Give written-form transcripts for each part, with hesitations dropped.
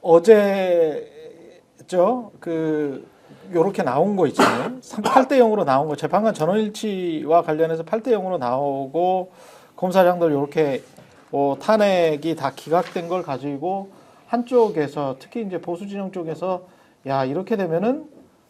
어제죠. 요렇게 나온 거 있잖아요. 8대 0으로 나온 거. 재판관 전원일치와 관련해서 8대 0으로 나오고 검사장들 요렇게 탄핵이 다 기각된 걸 가지고 한쪽에서 특히 이제 보수 진영 쪽에서 야, 이렇게 되면은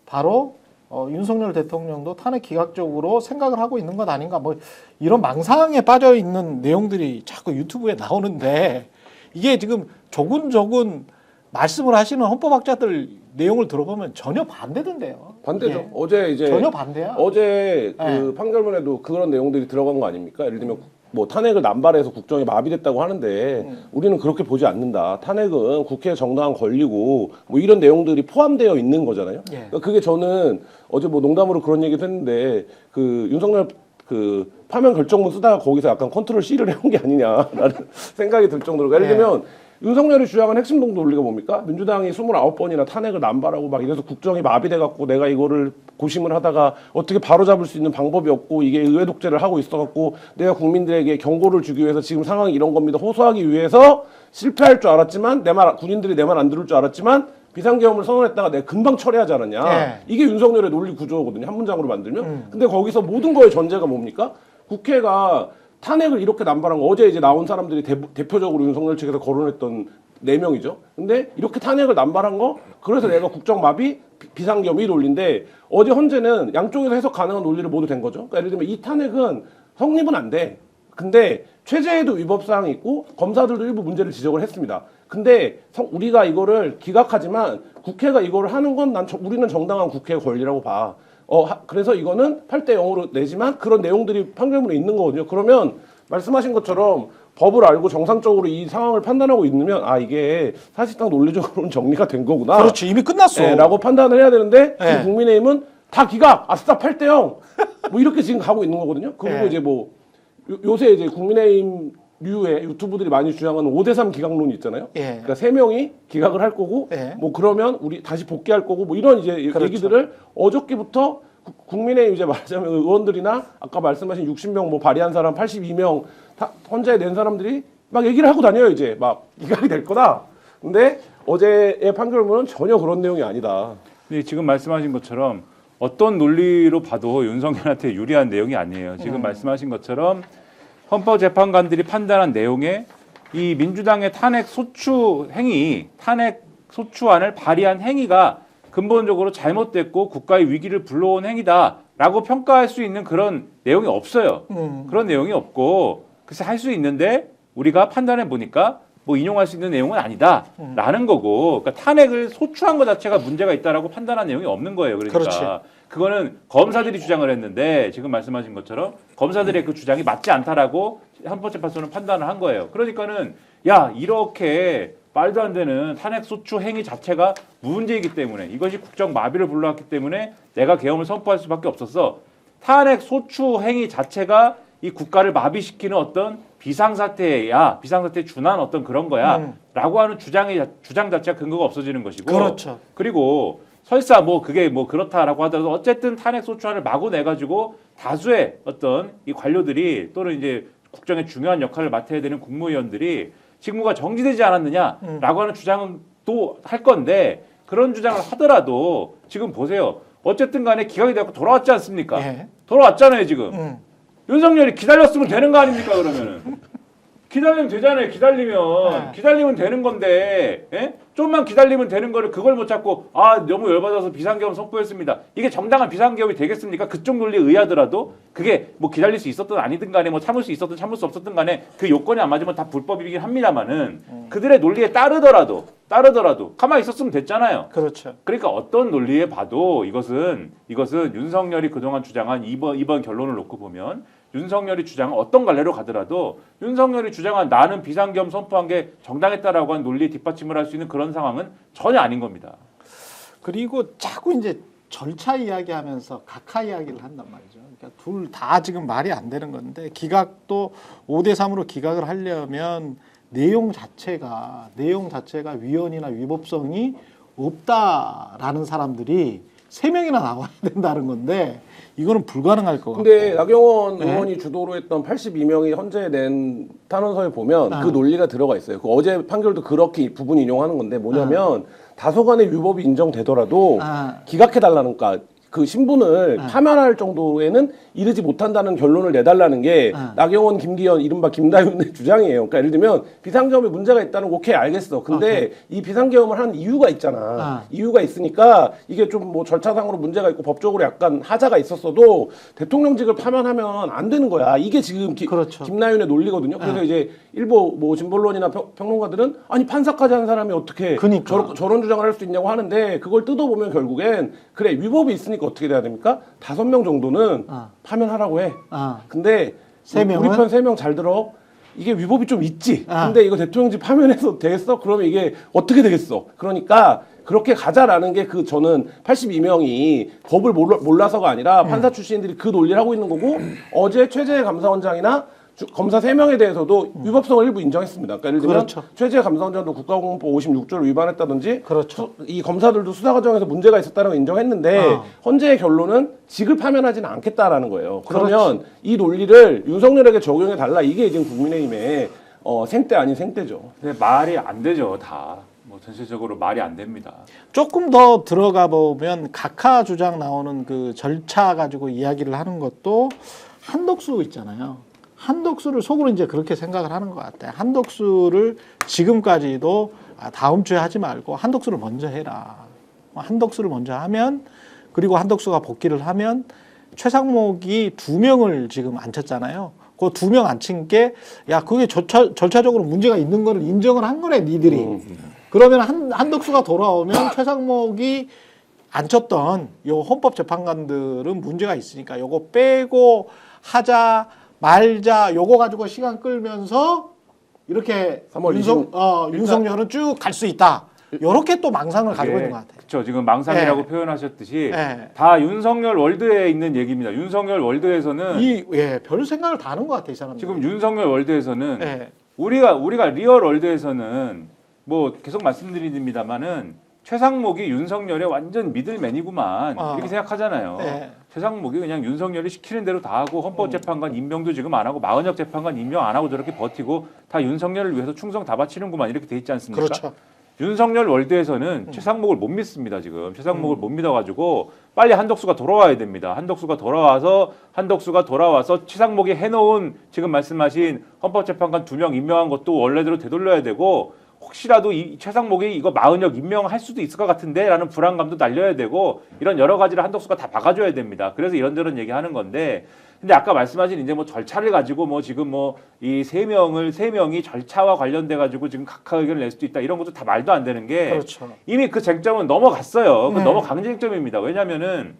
바로 윤석열 대통령도 탄핵 기각적으로 생각을 하고 있는 것 아닌가, 뭐 이런 망상에 빠져 있는 내용들이 자꾸 유튜브에 나오는데 이게 지금 조근조근 말씀을 하시는 헌법학자들 내용을 들어보면 전혀 반대던데요. 반대죠. 예. 어제 이제 전혀 반대야. 어제 그 네. 판결문에도 그런 내용들이 들어간 거 아닙니까? 예를 들면 뭐 탄핵을 남발해서 국정이 마비됐다고 하는데 우리는 그렇게 보지 않는다. 탄핵은 국회에 정당한 권리고 뭐 이런 내용들이 포함되어 있는 거잖아요. 예. 그러니까 그게 저는 어제 뭐 농담으로 그런 얘기도 했는데 그 윤석열 그 파면 결정문 쓰다가 거기서 약간 컨트롤 C를 해온 게 아니냐라는 생각이 들 정도로. 예를 들면 윤석열이 주장한 핵심 논리가 뭡니까? 민주당이 29번이나 탄핵을 남발하고 막 이래서 국정이 마비돼갖고 내가 이거를 고심을 하다가 어떻게 바로잡을 수 있는 방법이 없고 이게 의회 독재를 하고 있어갖고 내가 국민들에게 경고를 주기 위해서 지금 상황이 이런 겁니다. 호소하기 위해서 실패할 줄 알았지만 군인들이 내 말 안 들을 줄 알았지만 비상계엄을 선언했다가 내가 금방 처리하지 않았냐. 네. 이게 윤석열의 논리 구조거든요. 한 문장으로 만들면. 근데 거기서 모든 거의 전제가 뭡니까? 국회가 탄핵을 이렇게 남발한 거, 어제 이제 나온 사람들이 대표적으로 윤석열 측에서 거론했던 4명이죠. 근데 이렇게 탄핵을 남발한 거, 그래서 내가 국정마비, 비상계엄 이 논리인데, 어제 헌재는 양쪽에서 해석 가능한 논리를 모두 된 거죠. 그러니까 예를 들면 이 탄핵은 성립은 안 돼. 근데 최저에도 위법사항이 있고 검사들도 일부 문제를 지적을 했습니다. 근데 우리가 이거를 기각하지만 국회가 이거를 하는 건 우리는 정당한 국회의 권리라고 봐. 그래서 이거는 8대 0으로 내지만 그런 내용들이 판결문에 있는 거거든요. 그러면 말씀하신 것처럼 법을 알고 정상적으로 이 상황을 판단하고 있으면 이게 사실상 논리적으로는 정리가 된 거구나. 그렇지, 이미 끝났어. 라고 판단을 해야 되는데 지금 국민의힘은 다 기각, 아싸 8대 0. 뭐 이렇게 지금 가고 있는 거거든요. 그리고 이제 뭐 요새 이제 국민의힘 류의 유튜브들이 많이 주장하는 5대3 기각론이 있잖아요. 그러니까 3명이 기각을 할 거고, 뭐 그러면 우리 다시 복귀할 거고, 뭐 이런 이제 그렇죠. 얘기들을 어저께부터 국민의힘 이제 말하자면 의원들이나 아까 말씀하신 60명 뭐 발의한 사람 82명 다 헌재에 낸 사람들이 막 얘기를 하고 다녀요. 이제 막 기각이 될 거다. 근데 어제의 판결문은 전혀 그런 내용이 아니다. 근데 지금 말씀하신 것처럼 어떤 논리로 봐도 윤석열한테 유리한 내용이 아니에요. 지금 말씀하신 것처럼 헌법재판관들이 판단한 내용에 이 민주당의 탄핵 소추안을 발의한 행위가 근본적으로 잘못됐고 국가의 위기를 불러온 행위다라고 평가할 수 있는 그런 내용이 없어요. 그런 내용이 없고 그래서 할 수 있는데 우리가 판단해 보니까 뭐 인용할 수 있는 내용은 아니다라는 거고, 그러니까 탄핵을 소추한 것 자체가 문제가 있다라고 판단한 내용이 없는 거예요. 그러니까 그렇지. 그거는 검사들이 주장을 했는데 지금 말씀하신 것처럼 검사들의 그 주장이 맞지 않다라고 헌법재판소는 판단을 한 거예요. 그러니까는 야, 이렇게 말도 안 되는 탄핵 소추 행위 자체가 문제이기 때문에 이것이 국정 마비를 불러왔기 때문에 내가 계엄을 선포할 수밖에 없었어. 탄핵 소추 행위 자체가 이 국가를 마비시키는 어떤 비상사태에 준한 어떤 그런 거야 라고 하는 주장 자체가 근거가 없어지는 것이고, 그렇죠. 그리고 설사 뭐 그게 뭐 그렇다라고 하더라도 어쨌든 탄핵 소추안을 마구 내가지고 다수의 어떤 이 관료들이 또는 이제 국정의 중요한 역할을 맡아야 되는 국무위원들이 직무가 정지되지 않았느냐라고 하는 주장은 또 할 건데, 그런 주장을 하더라도 지금 보세요. 어쨌든 간에 기각이 되고 돌아왔지 않습니까? 돌아왔잖아요 지금. 윤석열이 기다렸으면 되는 거 아닙니까 그러면은? 기다리면 되잖아요. 기다리면 되는 건데, 좀만 기다리면 되는 거를 그걸 못 찾고 너무 열받아서 비상계엄 선포했습니다. 이게 정당한 비상계엄이 되겠습니까? 그쪽 논리에 의하더라도 그게 뭐 기다릴 수 있었든 아니든 간에 뭐 참을 수 있었든 참을 수 없었든 간에 그 요건이 안 맞으면 다 불법이긴 합니다만은 그들의 논리에 따르더라도 가만히 있었으면 됐잖아요. 그렇죠. 그러니까 어떤 논리에 봐도 이것은 윤석열이 그동안 주장한 이번 결론을 놓고 보면 윤석열이 주장한 어떤 갈래로 가더라도 윤석열이 주장한 나는 비상계엄 선포한 게 정당했다라고 한 논리에 뒷받침을 할 수 있는 그런 상황은 전혀 아닌 겁니다. 그리고 자꾸 이제 절차 이야기하면서 각하 이야기를 한단 말이죠. 그러니까 둘 다 지금 말이 안 되는 건데, 기각도 5대3으로 기각을 하려면 내용 자체가 위헌이나 위법성이 없다라는 사람들이 3명이나 나와야 된다는 건데 이거는 불가능할 것 같고. 근데 나경원 네. 의원이 주도로 했던 82명이 현재 낸 탄원서에 보면 아. 그 논리가 들어가 있어요. 그 어제 판결도 그렇게 부분 인용하는 건데 뭐냐면 다소간의 위법이 인정되더라도 아. 기각해달라는, 그러니까 그 신분을 파면할 정도에는 이르지 못한다는 결론을 내달라는 게 나경원, 김기현, 이른바 김다윤의 주장이에요. 그러니까 예를 들면 비상계엄에 문제가 있다는 거 오케이 알겠어. 근데 이 비상계엄을 한 이유가 있잖아. 이유가 있으니까 이게 좀 뭐 절차상으로 문제가 있고 법적으로 약간 하자가 있었어도 대통령직을 파면하면 안 되는 거야. 이게 지금 그렇죠. 김나윤의 논리거든요. 그래서 이제 일부 뭐 진보론이나 평론가들은 아니 판사까지 한 사람이 어떻게 그러니까. 저런 주장을 할 수 있냐고 하는데 그걸 뜯어보면 결국엔 그래 위법이 있으니까 어떻게 돼야 됩니까? 5명 정도는 파면하라고 해. 근데 3명은? 우리 편 3명 잘 들어. 이게 위법이 좀 있지. 아. 근데 이거 대통령직 파면해서 되겠어? 그러면 이게 어떻게 되겠어? 그러니까 그렇게 가자라는 게 그 저는 82명이 법을 몰라서가 아니라 판사 출신들이 그 논리를 하고 있는 거고 어제 최재 감사원장이나 검사 3명에 대해서도 위법성을 일부 인정했습니다. 그러니까 예를 들면 그렇죠. 최재 감사원장도 국가공무법 56조를 위반했다든지 그렇죠. 이 검사들도 수사 과정에서 문제가 있었다는 걸 인정했는데 헌재의 결론은 직을 파면하지는 않겠다라는 거예요. 그러면 이 논리를 윤석열에게 적용해 달라. 이게 지금 국민의힘의 생떼 아닌 생떼죠. 근데 말이 안 되죠, 다. 뭐 전체적으로 말이 안 됩니다. 조금 더 들어가 보면 각하 주장 나오는 그 절차 가지고 이야기를 하는 것도 한덕수 있잖아요. 한덕수를 속으로 이제 그렇게 생각을 하는 것 같아요. 한덕수를 지금까지도 다음 주에 하지 말고 한덕수를 먼저 해라. 한덕수를 먼저 하면 그리고 한덕수가 복귀를 하면 최상목이 2명을 지금 앉혔잖아요. 그 2명 앉힌 게 야 그게 절차적으로 문제가 있는 거를 인정을 한 거네 니들이. 그러면 한덕수가 돌아오면 최상목이 앉혔던 요 헌법재판관들은 문제가 있으니까 요거 빼고 하자 말자 요거 가지고 시간 끌면서 이렇게 3월 윤석열은 쭉 갈 수 있다. 요렇게 또 망상을 가지고 있는 것 같아요. 그렇죠. 지금 망상이라고 네. 표현하셨듯이 네. 다 윤석열 월드에 있는 얘기입니다. 윤석열 월드에서는 별 생각을 다 하는 것 같아 이 사람들. 지금 윤석열 월드에서는 네. 우리가 리얼 월드에서는 뭐 계속 말씀드립니다만은 최상목이 윤석열의 완전 미들맨이구만 이렇게 생각하잖아요. 네. 최상목이 그냥 윤석열이 시키는 대로 다 하고 헌법재판관 임명도 지금 안 하고 마은혁 재판관 임명 안 하고 저렇게 버티고 다 윤석열을 위해서 충성 다 바치는구만 이렇게 돼 있지 않습니까? 그렇죠. 윤석열 월드에서는 최상목을 못 믿습니다. 지금 최상목을 못 믿어가지고 빨리 한덕수가 돌아와야 됩니다. 한덕수가 돌아와서 최상목이 해놓은 지금 말씀하신 헌법재판관 2명 임명한 것도 원래대로 되돌려야 되고 혹시라도 이 최상목이 이거 마은혁 임명할 수도 있을 것 같은데라는 불안감도 날려야 되고 이런 여러 가지를 한덕수가 다 박아줘야 됩니다. 그래서 이런저런 얘기하는 건데 근데 아까 말씀하신 이제 뭐 절차를 가지고 뭐 지금 뭐 이 3명이 절차와 관련돼 가지고 지금 각하 의견을 낼 수도 있다 이런 것도 다 말도 안 되는 게 그렇죠. 이미 그 쟁점은 넘어갔어요. 네. 넘어간 쟁점입니다. 왜냐면은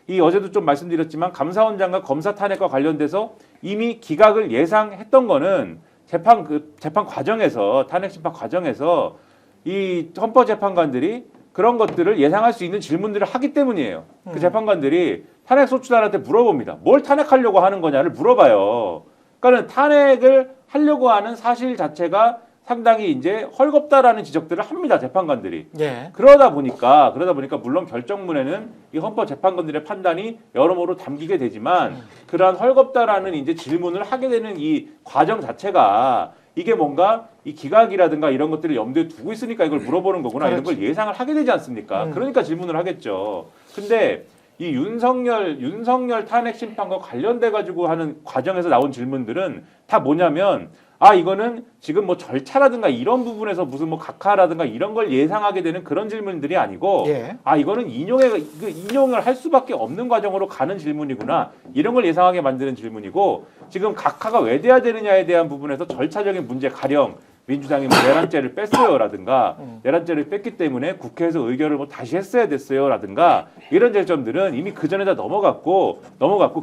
이 어제도 좀 말씀드렸지만 감사원장과 검사 탄핵과 관련돼서 이미 기각을 예상했던 거는 재판 과정에서 탄핵 심판 과정에서 이 헌법재판관들이 그런 것들을 예상할 수 있는 질문들을 하기 때문이에요. 그 재판관들이 탄핵 소추단한테 물어봅니다. 뭘 탄핵하려고 하는 거냐를 물어봐요. 그러니까는 탄핵을 하려고 하는 사실 자체가 상당히 이제 헐겁다라는 지적들을 합니다. 재판관들이. 예. 그러다 보니까 물론 결정문에는 이 헌법재판관들의 판단이 여러모로 담기게 되지만 그러한 헐겁다라는 이제 질문을 하게 되는 이 과정 자체가 이게 뭔가 이 기각이라든가 이런 것들을 염두에 두고 있으니까 이걸 물어보는 거구나 이런 걸 예상을 하게 되지 않습니까? 그러니까 질문을 하겠죠. 근데 이 윤석열 탄핵 심판과 관련돼 가지고 하는 과정에서 나온 질문들은 다 뭐냐면 이거는 지금 뭐 절차라든가 이런 부분에서 무슨 뭐 각하라든가 이런 걸 예상하게 되는 그런 질문들이 아니고 예. 이거는 인용을 할 수밖에 없는 과정으로 가는 질문이구나 이런 걸 예상하게 만드는 질문이고 지금 각하가 왜 돼야 되느냐에 대한 부분에서 절차적인 문제 가령 민주당이 뭐 내란죄를 뺐어요라든가 내란죄를 뺐기 때문에 국회에서 의결을 뭐 다시 했어야 됐어요라든가 이런 쟁점들은 이미 그 전에 다 넘어갔고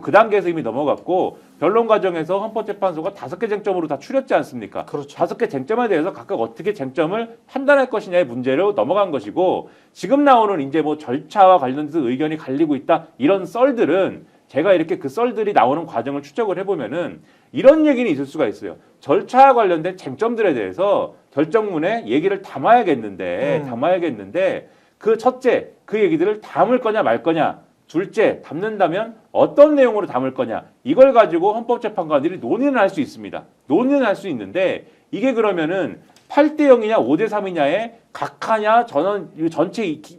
그 단계에서 이미 넘어갔고 변론 과정에서 헌법재판소가 5개 쟁점으로 다 추렸지 않습니까? 그렇죠. 5개 쟁점에 대해서 각각 어떻게 쟁점을 판단할 것이냐의 문제로 넘어간 것이고 지금 나오는 이제 뭐 절차와 관련해서 의견이 갈리고 있다 이런 썰들은 제가 이렇게 그 썰들이 나오는 과정을 추적을 해보면은 이런 얘기는 있을 수가 있어요. 절차와 관련된 쟁점들에 대해서 결정문에 얘기를 담아야겠는데 그 첫째, 그 얘기들을 담을 거냐 말 거냐. 둘째, 담는다면 어떤 내용으로 담을 거냐. 이걸 가지고 헌법재판관들이 논의는 할 수 있습니다. 논의는 할 수 있는데 이게 그러면은 8대 0이냐 5대 3이냐에 각하냐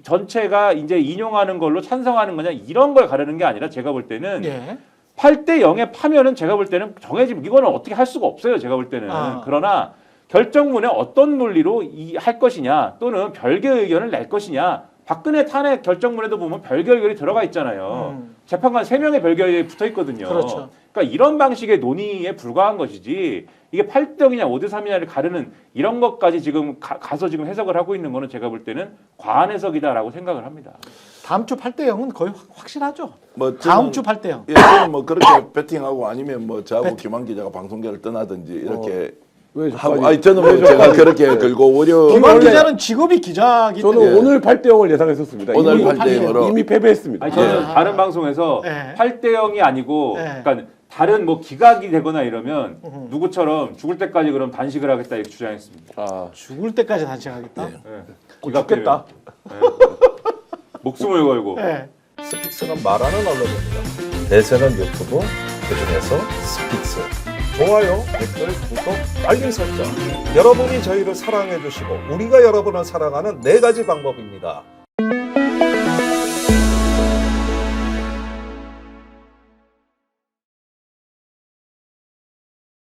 전체가 이제 인용하는 걸로 찬성하는 거냐 이런 걸 가르는 게 아니라 제가 볼 때는 예. 8대 0에 파면은 제가 볼 때는 정해지면 이거는 어떻게 할 수가 없어요. 제가 볼 때는. 그러나 결정문에 어떤 논리로 할 것이냐 또는 별개의 의견을 낼 것이냐. 박근혜 탄핵 결정문에도 보면 별개 의견이 들어가 있잖아요. 재판관 3명의 별개 의견이 붙어 있거든요. 그렇죠. 그러니까 이런 방식의 논의에 불과한 것이지 이게 8대 0이냐 5대 3이냐를 가르는 이런 것까지 지금 가서 지금 해석을 하고 있는 거는 제가 볼 때는 과한 해석이다라고 생각을 합니다. 다음 주 8대 0은 거의 확실하죠. 뭐 다음 주 8대 0. 예, 저는 뭐 그렇게 배팅하고 아니면 뭐 저하고 김한 기자가 방송계를 떠나든지 이렇게 왜 하고 저까지- 아니 저는 뭐 제가 그렇게 걸고 오려 김한 기자는 직업이 기자기 저는 때문에 오늘 8대 0을 예상했었습니다. 오늘 이미 8대 0으로 이미 패배했습니다. 아니, 저는 다른 방송에서 네. 8대 0이 아니고 네. 그러니까 다른 뭐 기각이 되거나 이러면 누구처럼 죽을 때까지 그럼 단식을 하겠다 이렇게 주장했습니다. 아, 죽을 때까지 단식하겠다. 네. 죽겠다. 목숨을 걸고. 네. 스픽스는 말하는 언론입니다. 대세는 유튜브, 그중에서 스픽스. 좋아요, 댓글, 구독, 알림 설정. 여러분이 저희를 사랑해 주시고 우리가 여러분을 사랑하는 4가지 방법입니다.